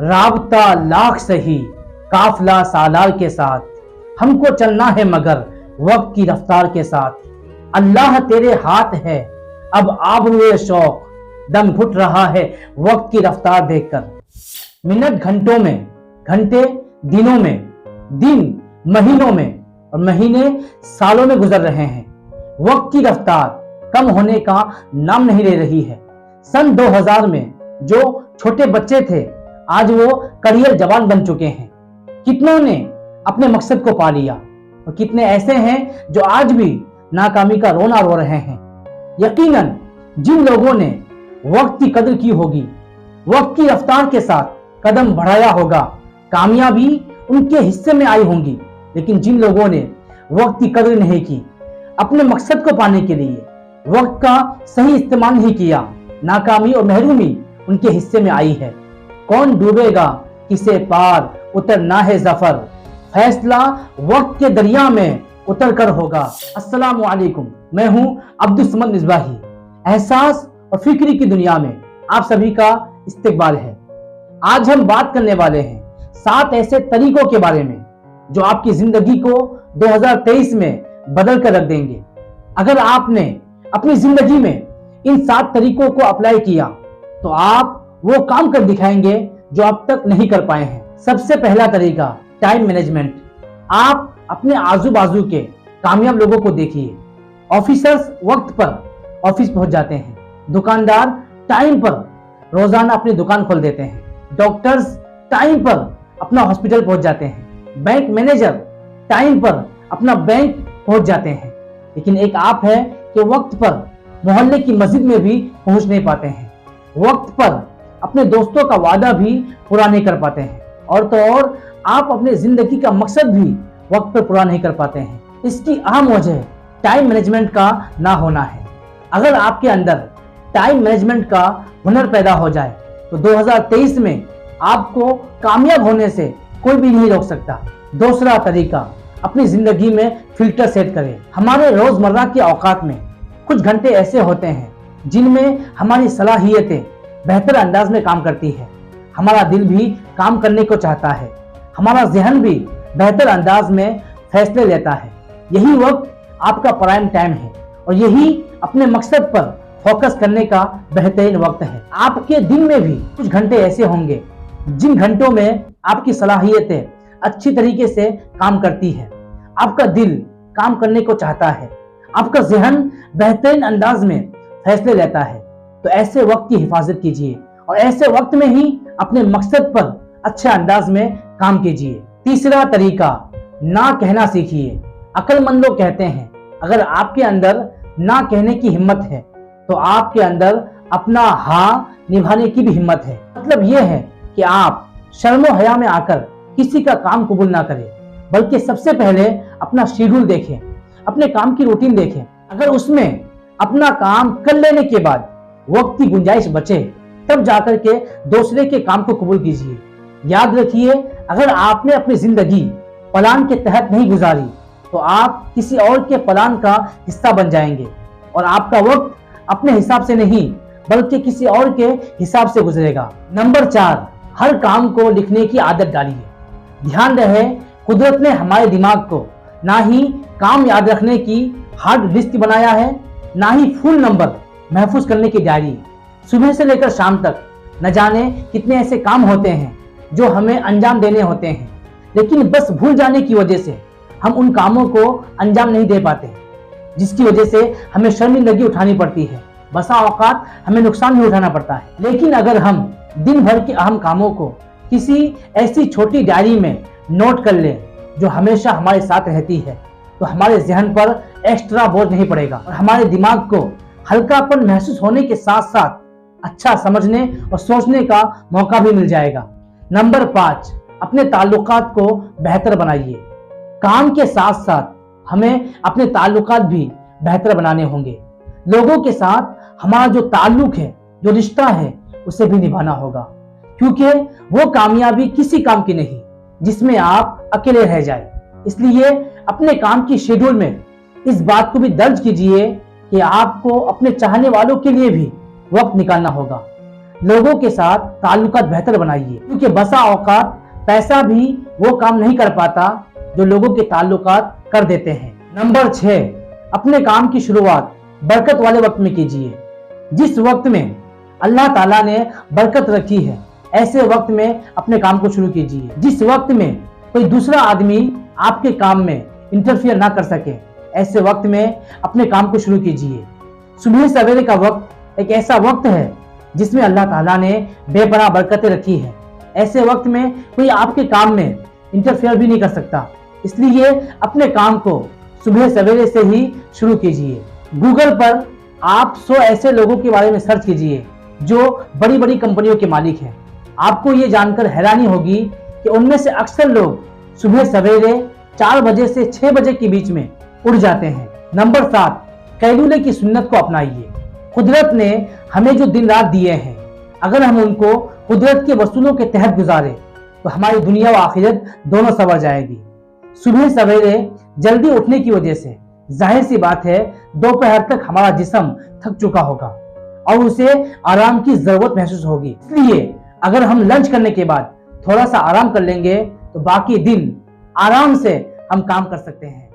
राबता लाख सही काफिला सालार के साथ, हमको चलना है मगर वक्त की रफ्तार के साथ। अल्लाह तेरे हाथ है अब आबरूए शौक, दम घुट रहा है वक्त की रफ्तार देखकर। मिनट घंटों में, घंटे दिनों में, दिन महीनों में और महीने सालों में गुजर रहे हैं। वक्त की रफ्तार कम होने का नाम नहीं ले रही है। सन 2000 में जो छोटे बच्चे थे आज वो करियर जवान बन चुके हैं। कितनों ने अपने मकसद को पा लिया और कितने ऐसे हैं जो आज भी नाकामी का रोना रो रहे हैं। यकीनन जिन लोगों ने वक्त की कदर की होगी, वक्त की रफ्तार के साथ कदम बढ़ाया होगा, कामयाबी उनके हिस्से में आई होंगी। लेकिन जिन लोगों ने वक्त की कदर नहीं की, अपने मकसद को पाने के लिए वक्त का सही इस्तेमाल नहीं किया, नाकामी और महरूमी उनके हिस्से में आई है। कौन डूबेगा किसे पार उतरना है जफर, फैसला वक्त के दरिया में उतर कर होगा। अस्सलामु अलैकुम, मैं हूं अब्दुल समद मिसबाही। एहसास और फिक्री की दुनिया में आप सभी का इस्तकबाल है। आज हम बात करने वाले हैं 7 ऐसे तरीकों के बारे में जो आपकी जिंदगी को 2023 में बदल कर रख देंगे। अगर आपने अपनी जिंदगी में इन 7 तरीकों को अप्लाई किया तो आप वो काम कर दिखाएंगे जो अब तक नहीं कर पाए हैं। सबसे पहला तरीका टाइम मैनेजमेंट। आप अपने आजू बाजू के कामयाब लोगों को देखिए। ऑफिसर्स वक्त पर ऑफिस पहुंच जाते हैं, दुकानदार टाइम पर रोजाना अपनी दुकान खोल देते हैं, डॉक्टर्स टाइम पर अपना हॉस्पिटल पहुंच जाते हैं, बैंक मैनेजर टाइम पर अपना बैंक पहुंच जाते हैं। लेकिन एक आप है कि वक्त पर मोहल्ले की मस्जिद में भी पहुंच नहीं पाते हैं, वक्त पर अपने दोस्तों का वादा भी पूरा नहीं कर पाते हैं, और तो और आप अपने जिंदगी का मकसद भी वक्त पर पूरा नहीं कर पाते हैं। इसकी अहम वजह टाइम मैनेजमेंट का ना होना है। अगर आपके अंदर टाइम मैनेजमेंट का हुनर पैदा हो जाए तो 2023 में आपको कामयाब होने से कोई भी नहीं रोक सकता। दूसरा तरीका, अपनी जिंदगी में फिल्टर सेट करें। हमारे रोजमर्रा के औकात में कुछ घंटे ऐसे होते हैं जिनमें हमारी सलाहियतें बेहतर अंदाज में काम करती है, हमारा दिल भी काम करने को चाहता है, हमारा जहन भी बेहतर अंदाज में फैसले लेता है। यही वक्त आपका प्राइम टाइम है और यही अपने मकसद पर फोकस करने का बेहतरीन वक्त है। आपके दिन में भी कुछ घंटे ऐसे होंगे जिन घंटों में आपकी सलाहियतें अच्छी तरीके से काम करती है, आपका दिल काम करने को चाहता है, आपका जहन बेहतरीन अंदाज में फैसले लेता है। तो ऐसे वक्त की हिफाजत कीजिए और ऐसे वक्त में ही अपने मकसद पर अच्छे अंदाज में काम कीजिए। तीसरा तरीका, ना कहना सीखिए। अक्लमंद लोग कहते हैं अगर आपके अंदर ना कहने की हिम्मत है तो आपके अंदर अपना हाँ निभाने की भी हिम्मत है। मतलब यह है कि आप शर्मो हया में आकर किसी का काम कबूल ना करें, बल्कि सबसे पहले अपना शेड्यूल देखें, अपने काम की रूटीन देखें। अगर उसमें अपना काम कर लेने के बाद वक्त की गुंजाइश बचे तब जाकर के दूसरे के काम को कबूल कीजिए। याद रखिए, अगर आपने अपनी जिंदगी प्लान के तहत नहीं गुजारी तो आप किसी और के प्लान का हिस्सा बन जाएंगे और आपका वक्त अपने हिसाब से नहीं बल्कि किसी और के हिसाब से गुजरेगा। नंबर 4, हर काम को लिखने की आदत डालिए। ध्यान रहे, कुदरत ने हमारे दिमाग को ना ही काम याद रखने की हार्ड लिस्ट बनाया है, ना ही फुल नंबर महफूज करने की डायरी। सुबह से लेकर शाम तक न जाने कितने ऐसे काम होते हैं जो हमें अंजाम देने होते हैं, लेकिन बस भूल जाने की वजह से हम उन कामों को अंजाम नहीं दे पाते, जिसकी वजह से हमें शर्मिंदगी उठानी पड़ती है, बसा औकात हमें नुकसान भी उठाना पड़ता है। लेकिन अगर हम दिन भर के अहम कामों को किसी ऐसी छोटी डायरी में नोट कर लें जो हमेशा हमारे साथ रहती है तो हमारे जहन पर एक्स्ट्रा बोझ नहीं पड़ेगा और हमारे दिमाग को हल्कापन महसूस होने के साथ साथ अच्छा समझने और सोचने का मौका भी मिल जाएगा। नंबर 5, अपने ताल्लुकात को बेहतर बनाइए। काम के साथ साथ हमें अपने ताल्लुकात भी बेहतर बनाने होंगे। लोगों के साथ हमारा जो ताल्लुक है, जो रिश्ता है, उसे भी निभाना होगा, क्योंकि वो कामयाबी किसी काम की नहीं जिसमें आप अकेले रह जाए। इसलिए अपने काम की शेड्यूल में इस बात को भी दर्ज कीजिए कि आपको अपने चाहने वालों के लिए भी वक्त निकालना होगा। लोगों के साथ ताल्लुकात बेहतर बनाइए, क्योंकि बसा औकात पैसा भी वो काम नहीं कर पाता जो लोगों के ताल्लुकात कर देते हैं। नंबर 6, अपने काम की शुरुआत बरकत वाले वक्त में कीजिए। जिस वक्त में अल्लाह ताला ने बरकत रखी है, ऐसे वक्त में अपने काम को शुरू कीजिए। जिस वक्त में कोई दूसरा आदमी आपके काम में इंटरफियर ना कर सके, ऐसे वक्त में अपने काम को शुरू कीजिए। सुबह सवेरे का वक्त एक ऐसा वक्त है जिसमें अल्लाह ताला ने बेपनाह बरकतें रखी है। ऐसे वक्त में कोई आपके काम में इंटरफेयर भी नहीं कर सकता, इसलिए अपने काम को सुबह सवेरे से ही शुरू कीजिए। गूगल पर आप 100 ऐसे लोगों के बारे में सर्च कीजिए जो बड़ी बड़ी कंपनियों के मालिक हैं। आपको ये जानकर हैरानी होगी कि उनमें से अक्सर लोग सुबह सवेरे 4 बजे से 6 बजे के बीच में उठ जाते हैं। नंबर 7, कैलूले की सुन्नत को अपनाइए। कुदरत ने हमें जो दिन रात दिए हैं, अगर हम उनको कुदरत के वसूलों के तहत गुजारे तो हमारी दुनिया व आखिरत दोनों संवर जाएगी। सुबह सवेरे जल्दी उठने की वजह से जाहिर सी बात है दोपहर तक हमारा जिस्म थक चुका होगा और उसे आराम की जरूरत महसूस होगी। इसलिए अगर हम लंच करने के बाद थोड़ा सा आराम कर लेंगे तो बाकी दिन आराम से हम काम कर सकते हैं।